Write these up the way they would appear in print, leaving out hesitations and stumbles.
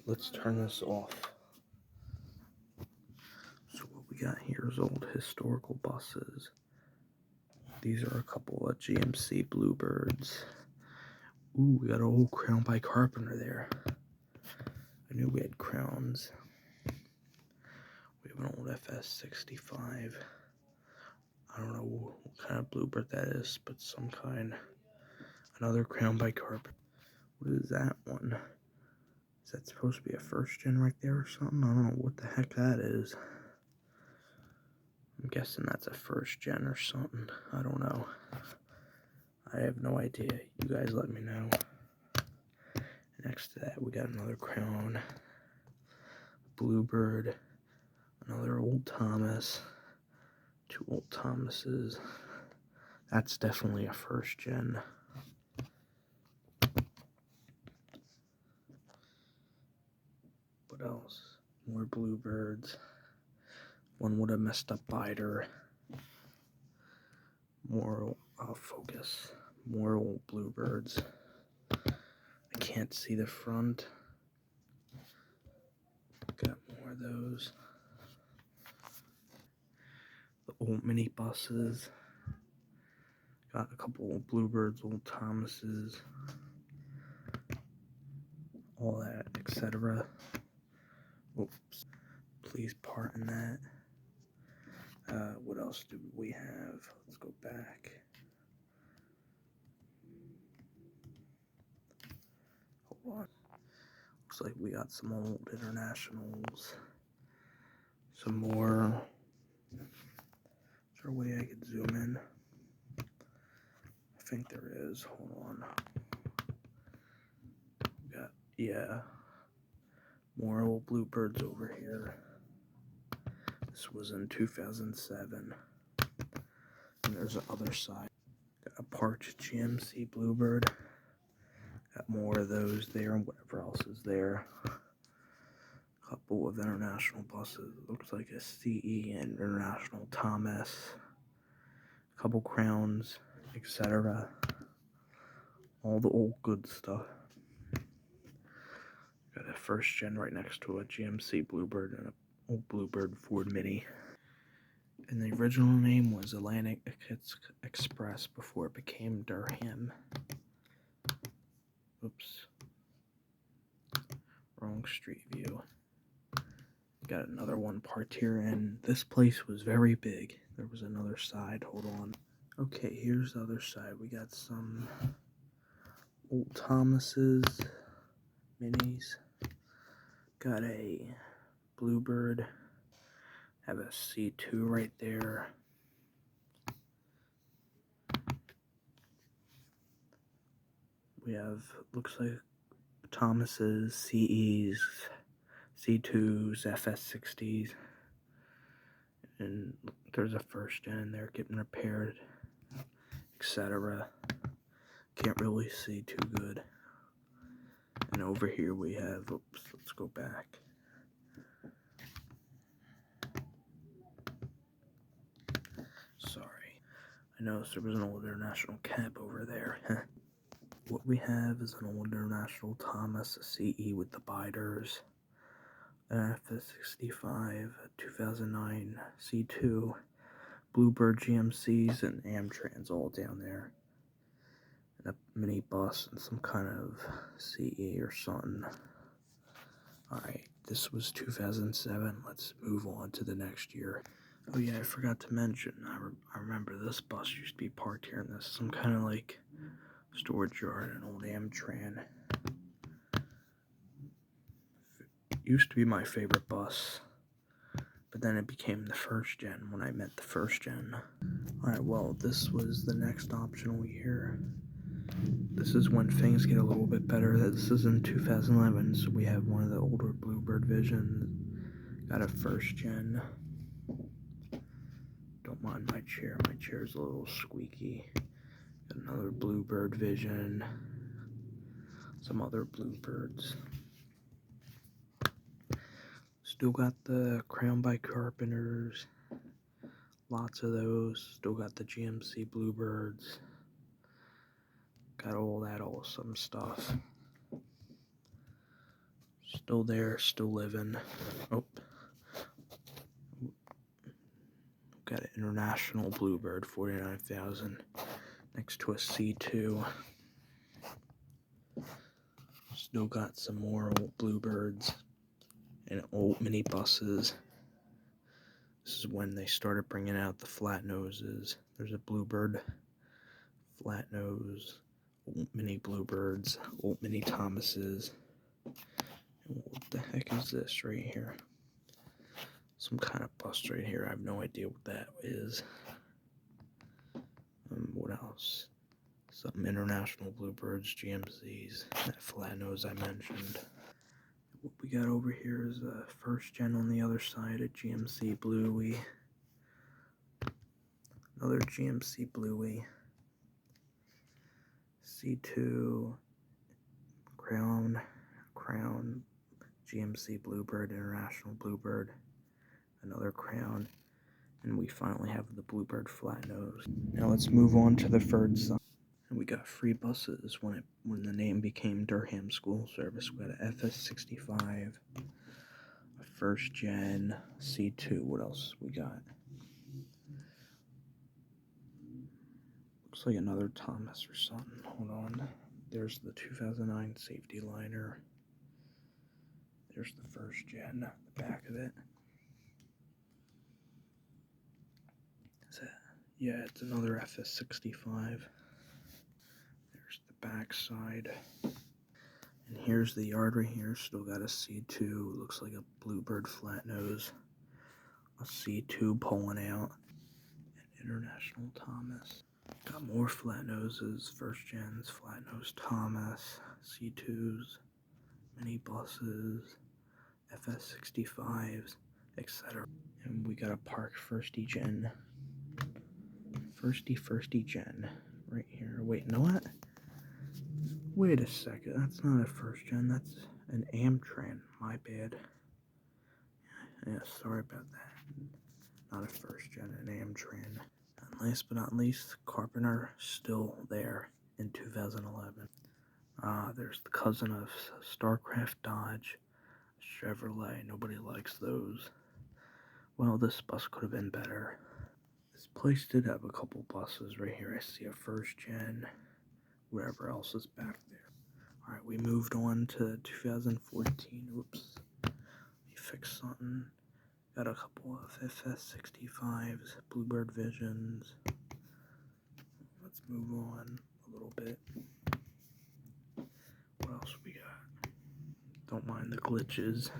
let's turn this off. So what we got here is old historical buses. These are a couple of GMC Bluebirds. Ooh, we got an old Crown by Carpenter there. I knew we had Crowns. We have an old FS65. I don't know what kind of Bluebird that is, but some kind. Another Crown by Carpenter. What is that one? Is that supposed to be a first gen right there or something? I don't know what the heck that is. I'm guessing that's a first gen or something. I don't know. I have no idea. You guys let me know. Next to that, we got another Crown, Bluebird, another old Thomas, two old Thomases. That's definitely a first gen. What else? More Bluebirds. One with a messed up biter. More focus. More old Bluebirds. I can't see the front. Got more of those. The old mini buses. Got a couple old Bluebirds, old Thomases. All that, etc. Oops. Please pardon that. What else do we have? Let's go back. Hold on. Looks like we got some old Internationals. Some more. Is there a way I could zoom in? I think there is. Hold on. We got, yeah. More old Bluebirds over here. This was in 2007. And there's the other side. Got a parked GMC Bluebird. Got more of those there and whatever else is there. Couple of international buses. Looks like a CE and International Thomas. Couple Crowns, etc. All the old good stuff. Got a first gen right next to a GMC Bluebird and an old Bluebird Ford Mini. And the original name was Atlantic Express before it became Durham. Oops. Wrong street view. Got another one parked here, and this place was very big. There was another side. Hold on. Okay, here's the other side. We got some old Thomases, minis. Got a Bluebird. Have a C2 right there. We have, looks like Thomases, CEs, C2s, FS60s. And there's a first gen in there getting repaired, etc. Can't really see too good. And over here we have, oops, let's go back. Sorry. I noticed there was an old International cab over there. What we have is an old International Thomas, a CE with the biters, an FS65, a 2009 C2, Bluebird GMCs, and Amtrans all down there. And a mini bus and some kind of CE or something. Alright, this was 2007. Let's move on to the next year. Oh yeah, I forgot to mention, I remember this bus used to be parked here, and this is some kind of like storage yard, an old Amtran. Used to be my favorite bus, but then it became the first gen when I met the first gen. Alright, well, this was the next optional year. This is when things get a little bit better. This is in 2011, so we have one of the older Bluebird Visions. Got a first gen. Don't mind my chair. My chair's a little squeaky. Got another Bluebird Vision. Some other Bluebirds. Still got the Crown by Carpenters. Lots of those. Still got the GMC Bluebirds. Got all that awesome stuff. Still there, still living. Oh. Got an International Bluebird, 49,000. Next to a C2. Still got some more old Bluebirds and old mini buses. This is when they started bringing out the flat noses. There's a Bluebird flat nose, old mini Bluebirds, old mini Thomases. And what the heck is this right here? Some kind of bus right here. I have no idea what that is. What else? Some International Bluebirds, GMCs, that flat nose I mentioned. What we got over here is a first gen on the other side, a GMC Bluey. Another GMC Bluey. C2, Crown, GMC Bluebird, International Bluebird. Another Crown. And we finally have the Bluebird flat nose. Now let's move on to the third side. And we got free buses when the name became Durhams School Service. We got an FS65, a first gen C2. What else we got? Looks like another Thomas or something. Hold on. There's the 2009 safety liner. There's the first gen, the back of it. Is that? Yeah, it's another FS65. There's the back side. And here's the yard right here. Still got a C2. Looks like a Bluebird flat nose. A C2 pulling out. An International Thomas. Got more flat noses, first gens, flat nose Thomas, C2s, mini buses, FS65s, etc. And we got a Park firsty gen. Firsty gen right here. Wait, you know what? Wait a second. That's not a first gen. That's an Amtran. My bad. Yeah, sorry about that. Not a first gen, an Amtran. And last but not least, Carpenter still there in 2011. There's the cousin of Starcraft Dodge, Chevrolet. Nobody likes those. Well, this bus could have been better. This place did have a couple buses right here. I see a first gen, whatever else is back there. Alright, we moved on to 2014. Oops. Let me fix something. Got a couple of FS65s, Bluebird Visions. Let's move on a little bit. What else we got? Don't mind the glitches.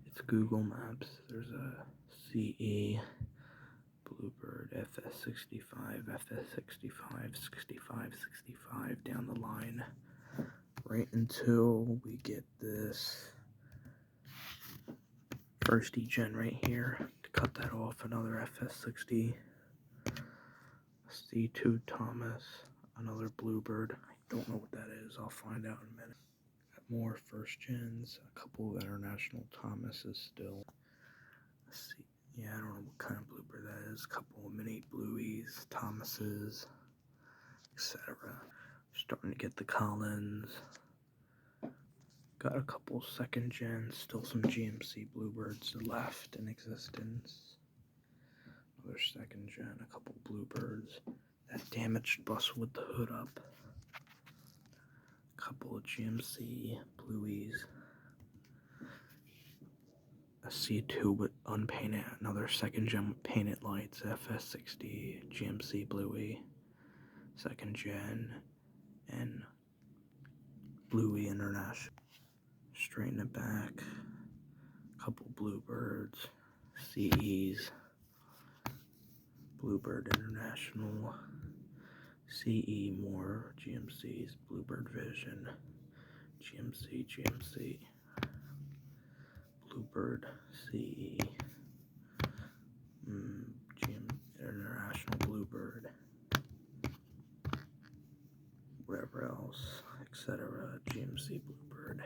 It's Google Maps. There's a CE, Bluebird, FS65, FS65, 65, 65 down the line. Right until we get this first gen right here. To cut that off, another FS60, C2 Thomas, another Bluebird. I don't know what that is. I'll find out in a minute. Got more first gens, a couple of International Thomases still. Let's see. Yeah, I don't know what kind of Bluebird that is. A couple of mini Blueys, Thomases, etc. Starting to get the Collins. Got a couple second gens, still some GMC Bluebirds left in existence. Another second gen, a couple Bluebirds. That damaged bus with the hood up. A couple of GMC Blueys. A C2 with unpainted, another second gen with painted lights, FS60, GMC Bluey, second gen, and Bluey International. Straighten it back, couple Bluebirds, CEs, Bluebird International, CE more, GMCs, Bluebird Vision, GMC, Bluebird, CE, International Bluebird, whatever else, etc. GMC Bluebird.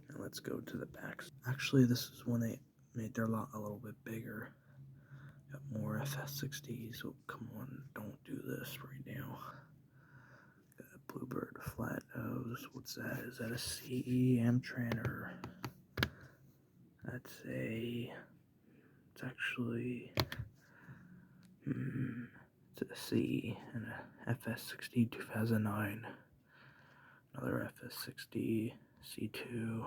And let's go to the backs. Actually, this is when they made their lot a little bit bigger. Got more FS60s. So come on, don't do this right now. Got a Bluebird flat nose. What's that? Is that a CE Amtran or it's actually, it's a C and a FS60 2009, another FS60 C2,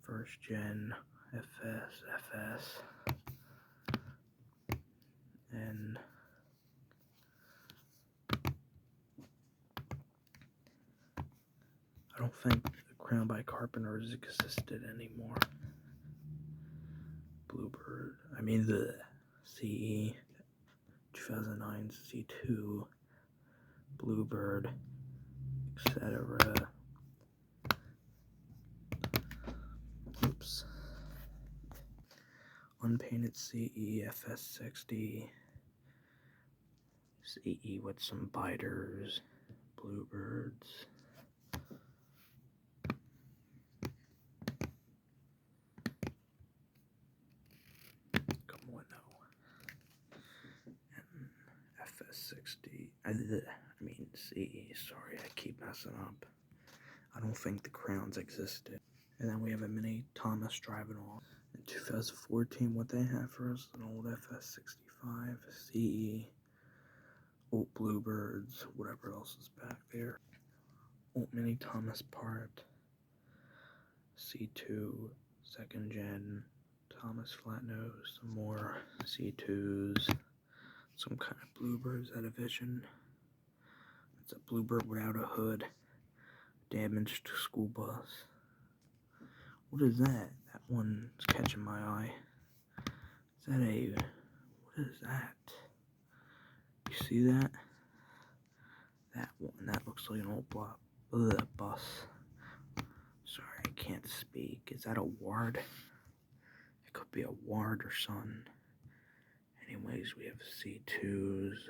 first gen FS, and I don't think the Crown by Carpenters existed anymore. Bluebird, the CE 2009 C2, Bluebird, etc. Oops. Unpainted CE FS60, CE with some biters, Bluebirds. Come on now. And FS60, CE, sorry, I keep messing up. I don't think the Crowns existed. And then we have a mini Thomas driving off. In 2014, what they have for us, an old FS65, CE, old Bluebirds, whatever else is back there. Old mini Thomas part, C2, second gen, Thomas Flatnose, some more C2s, some kind of Bluebirds out of vision. It's a Bluebird without a hood, damaged school bus. What is that? That one's catching my eye. What is that? You see that? That one, that looks like an old bus. Sorry, I can't speak. Is that a Ward? It could be a Ward or son. Anyways, we have C2s,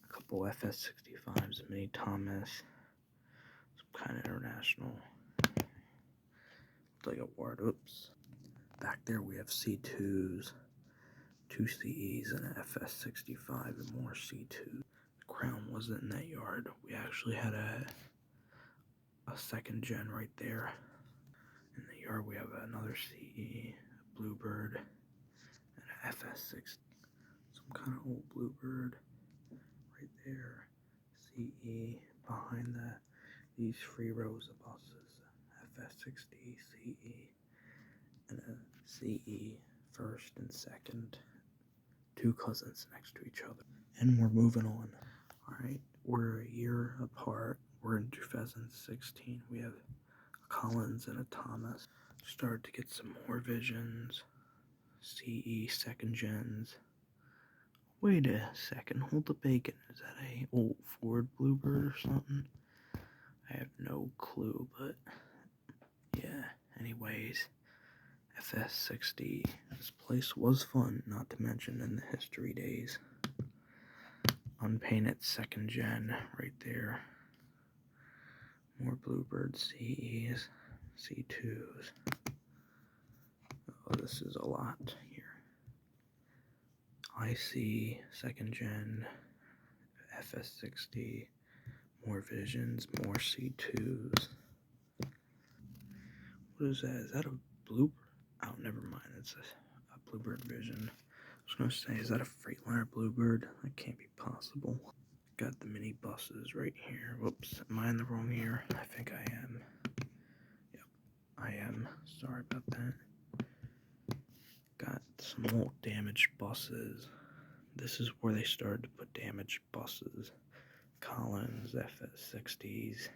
a couple FS65s, a mini Thomas, some kind of international. Looks like a Ward. Oops. Back there we have C2s, 2 CEs, and an FS65, and more C2s. The Crown wasn't in that yard. We actually had a second gen right there. In the yard we have another CE, a Bluebird, and an FS6, some kind of old Bluebird right there. CE behind that, these 3 rows of buses, FS60, CE, and a CE first and second, 2 cousins next to each other. And we're moving on. Alright, we're a year apart. We're in 2016. We have a Collins and a Thomas. Started to get some more visions. CE second gens. Wait a second, hold the bacon. Is that a old Ford Bluebird or something? I have no clue, but yeah, anyways. FS60. This place was fun, not to mention in the history days. Unpainted second gen right there. More Bluebird CEs, C2s. Oh, this is a lot here. IC second gen, FS60, more Visions, more C2s. What is that? Is that a Bluebird? Oh, never mind. It's a Bluebird Vision. I was going to say, is that a Freightliner Bluebird? That can't be possible. Got the mini buses right here. Whoops, am I in the wrong year? I think I am. Yep, I am. Sorry about that. Got some old damaged buses. This is where they started to put damaged buses. Collins, FS60s,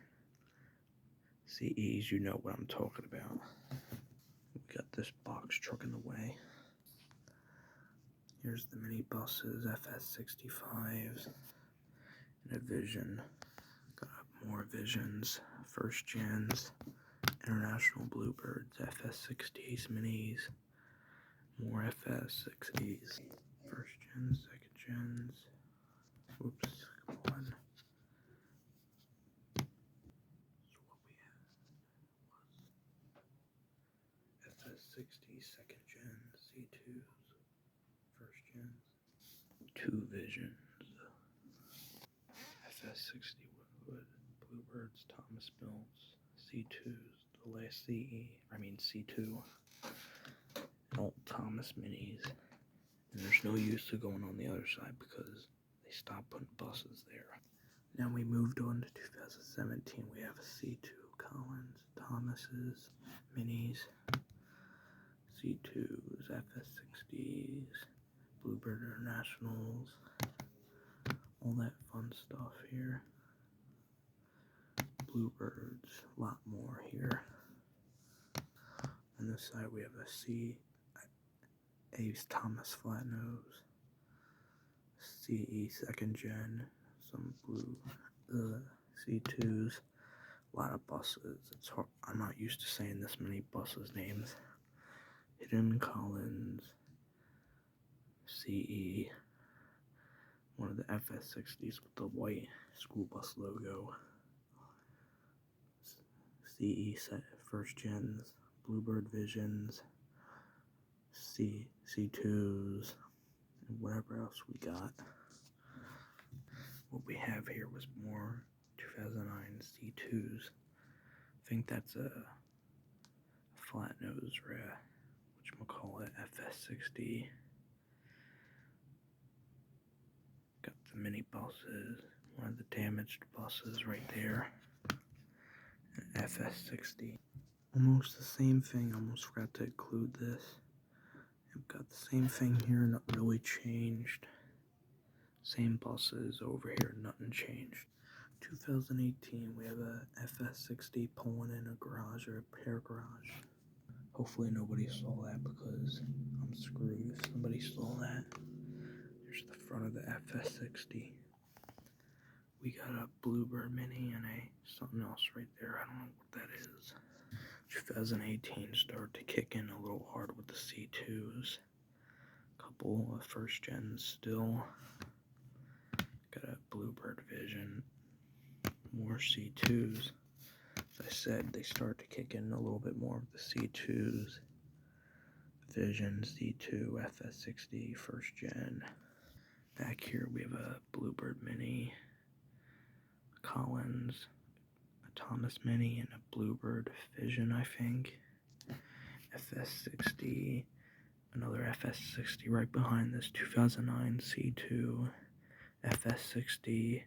CEs, you know what I'm talking about. We got this box truck in the way. Here's the mini buses, FS65s, and a Vision. Got more Visions, first gens, international Bluebirds, FS60s, minis, more FS60s, first gens, second gens. Whoops, come on. So what we have was FS60 second gens, C2s, first gens, 2 Visions, FS60 Wood, Bluebirds, Thomas Builds, C2s, the last C2, old Thomas Minis. And there's no use to going on the other side because they stopped putting buses there. Now we moved on to 2017. We have a C2 Collins, Thomas's, Minis, C2s, FS60s, Bluebird Internationals, all that fun stuff here. Bluebirds, a lot more here. On this side we have a Thomas Flatnose, CE second gen, some blue C2s, a lot of buses. It's hard. I'm not used to saying this many buses names. Hidden Collins, CE, one of the FS60s with the white school bus logo. CE first gens, Bluebird Visions, C2s, and whatever else we got. What we have here was more 2009 C2s. I think that's a flat nose whatchamacallit, FS60. Got the mini buses, one of the damaged buses right there. An FS60. Almost the same thing, almost forgot to include this. I've got the same thing here, not really changed. Same buses over here, nothing changed. 2018, we have a FS60 pulling in a garage or a repair garage. Hopefully nobody saw that because I'm screwed if somebody saw that. There's the front of the FS60. We got a Bluebird Mini and something else right there. I don't know what that is. 2018 started to kick in a little hard with the C2s. Couple of first gens still. Got a Bluebird Vision. More C2s. As I said, they start to kick in a little bit more of the C2s. Vision, C2, FS60, first gen. Back here we have a Bluebird Mini, a Collins, a Thomas Mini, and a Bluebird Vision, I think. FS60, another FS60 right behind this 2009 C2, FS60,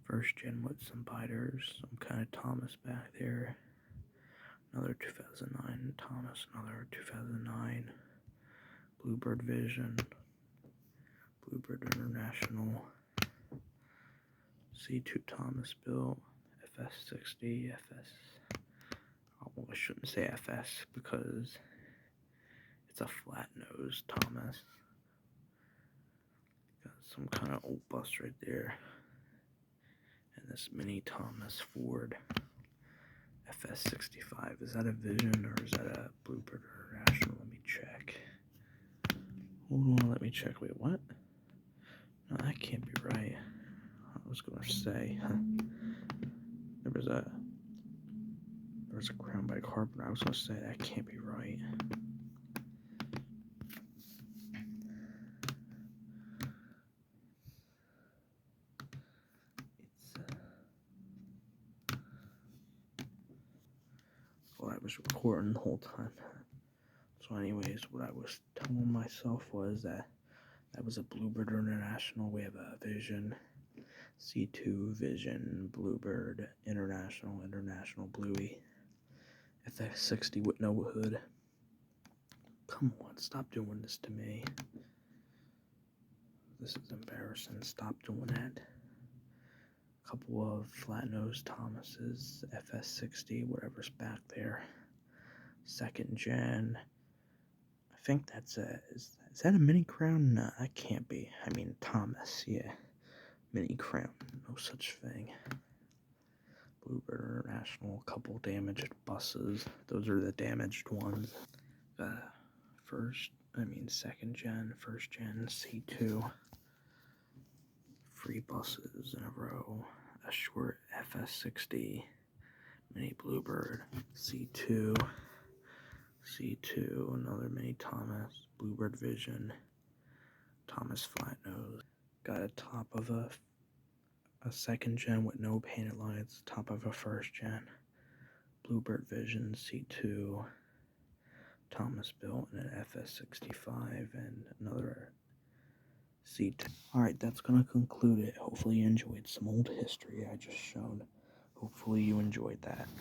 first gen with some biters, some kind of Thomas back there. Another 2009 Thomas, another 2009 Bluebird Vision, Bluebird International, C2 Thomas built, FS60, well, I shouldn't say FS because it's a flat nose Thomas. Got some kind of old bus right there. And this mini Thomas Ford FS65. Is that a Vision or is that a Bluebird International? Let me check. Hold on, let me check. Wait, what? No, that can't be right. I was gonna say, there was a Crown by Carpenter. I was gonna say that can't be right. Well, I was recording the whole time. So anyways, what I was telling myself was that was a Bluebird International. We have a Vision, C2 Vision, Bluebird International, Bluey, FX60 with no hood. Come on, stop doing this to me. This is embarrassing. Stop doing that. A couple of flat-nosed Thomases, FS60, whatever's back there. Second gen. I think that's is that a mini Crown? No, that can't be. I mean, Thomas, yeah. Mini Crown, no such thing. Bluebird International, a couple damaged buses. Those are the damaged ones. Second gen, first gen, C2. 3 buses in a row. A short FS60, mini Bluebird, C2, another mini Thomas, Bluebird Vision, Thomas Flatnose. Got a top of a second gen with no painted lights, top of a first gen. Bluebird Vision C2, Thomas built, and an FS65, and another C2. Alright, that's going to conclude it. Hopefully you enjoyed some old history I just showed. Hopefully you enjoyed that.